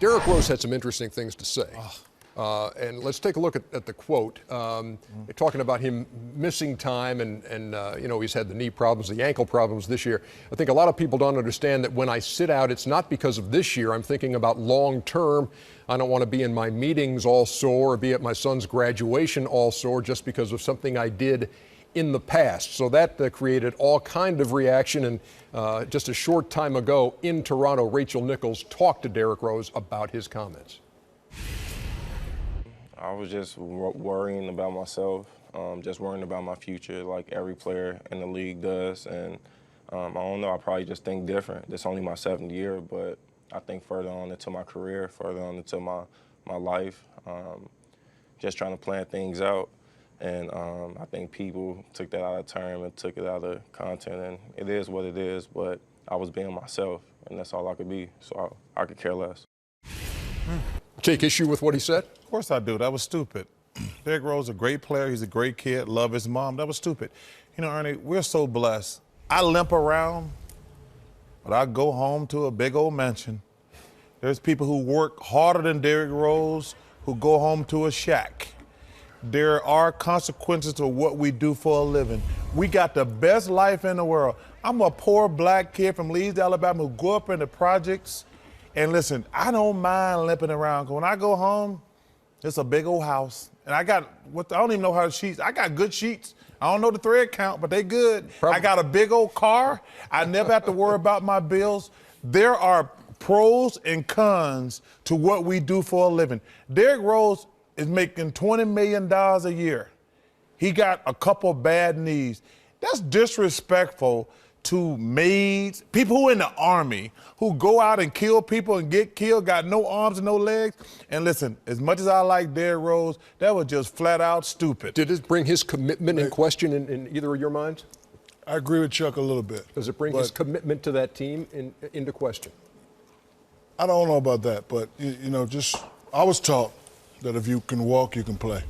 Derrick Rose had some interesting things to say. And let's take a look at the quote. Talking about him missing time and you know, he's had the knee problems, the ankle problems this year. I think a lot of people don't understand that when I sit out, it's not because of this year. I'm thinking about long term. I don't want to be in my meetings all sore or be at my son's graduation all sore just because of something I did in the past. So that created all kind of reaction. And just a short time ago in Toronto, Rachel Nichols talked to Derrick Rose about his comments. I was just worrying about myself, just worrying about my future like every player in the league does. And I don't know, I probably just think different. This is only my 7th year, but I think further on into my career, further on into my life, just trying to plan things out. And I think people took that out of term and took it out of content, and it is what it is, but I was being myself, and that's all I could be, so I could care less. Take issue with what he said? Of course I do. That was stupid. Derrick Rose is a great player. He's a great kid. Love his mom. That was stupid. You know, Ernie, we're so blessed. I limp around, but I go home to a big old mansion. There's people who work harder than Derrick Rose who go home to a shack. There are consequences to what we do for a living. We got the best life in the world. I'm a poor black kid from Leeds, Alabama, who grew up in the projects. And listen, I don't mind limping around. When I go home, it's a big old house. And I got, I don't even know how the sheets, I got good sheets. I don't know the thread count, but they good. Probably. I got a big old car. I never have to worry about my bills. There are pros and cons to what we do for a living. Derrick Rose is making $20 million a year. He got a couple bad knees. That's disrespectful to maids, people who in the Army, who go out and kill people and get killed, got no arms and no legs. And listen, as much as I like Derrick Rose, that was just flat out stupid. Did it bring his commitment in question in either of your minds? I agree with Chuck a little bit. Does it bring his commitment to that team into question? I don't know about that, but you know, I was taught that if you can walk, you can play.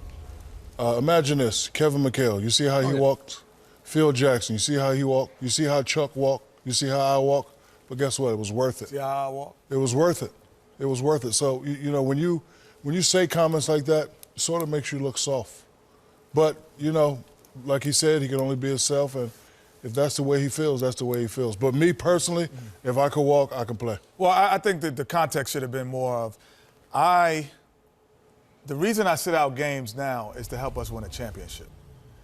Imagine this, Kevin McHale, you see how he walked? Phil Jackson, you see how he walked? You see how Chuck walked? You see how I walk? But guess what? It was worth it. See how I walk? It was worth it. It was worth it. So, you know, when you say comments like that, it sort of makes you look soft. But, you know, like he said, he can only be himself, and if that's the way he feels, that's the way he feels. But me personally, if I could walk, I can play. Well, I think that the context should have been more of, the reason I sit out games now is to help us win a championship.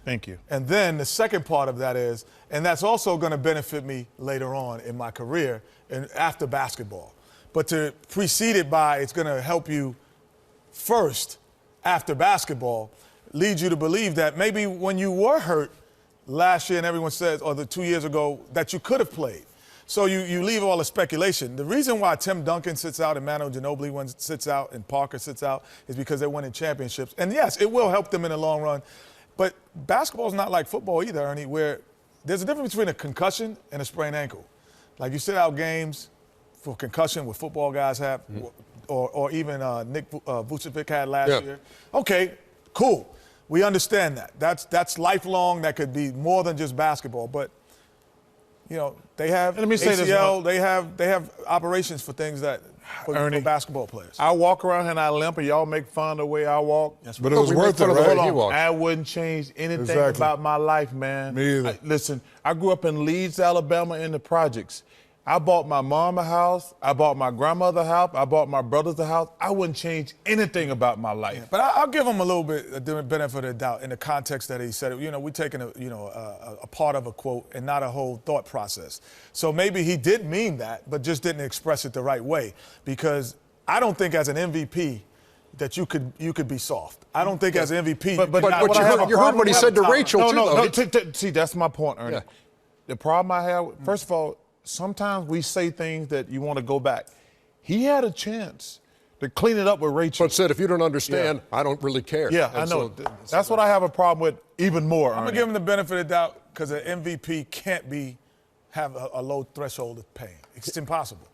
Thank you. And then the second part of that is, and that's also going to benefit me later on in my career and after basketball. But to precede it by, it's going to help you first after basketball, leads you to believe that maybe when you were hurt last year and everyone says, or the 2 years ago, that you could have played. So you leave all the speculation. The reason why Tim Duncan sits out and Manu Ginobili sits out and Parker sits out is because they're winning championships. And yes, it will help them in the long run. But basketball is not like football either, Ernie, where there's a difference between a concussion and a sprained ankle. Like you sit out games for concussion, what football guys have, or even Nick Vucevic had last year. Okay, cool. We understand that. That's lifelong. That could be more than just basketball. But you know, they have ACL, they have operations for things that for basketball players. I walk around and I limp, and y'all make fun of the way I walk. But it was worth it, right? I wouldn't change anything about my life, man. Me either. Listen, I grew up in Leeds, Alabama, in the projects. I bought my mom a house. I bought my grandmother a house. I bought my brothers a house. I wouldn't change anything about my life. Yeah, but I'll give him a little bit of the benefit of the doubt in the context that he said it. You know, we're taking a part of a quote and not a whole thought process. So maybe he did mean that, but just didn't express it the right way. Because I don't think as an MVP that you could be soft. I don't think as an MVP. But you heard what he said to Rachel, too. See, that's my point, Ernie. Yeah. The problem I have, first of all, sometimes we say things that you want to go back. He had a chance to clean it up with Rachel. But said, if you don't understand, I don't really care. Yeah, I know. That's what I have a problem with even more. I'm going to give him the benefit of the doubt because an MVP can't have a low threshold of pain. It's impossible.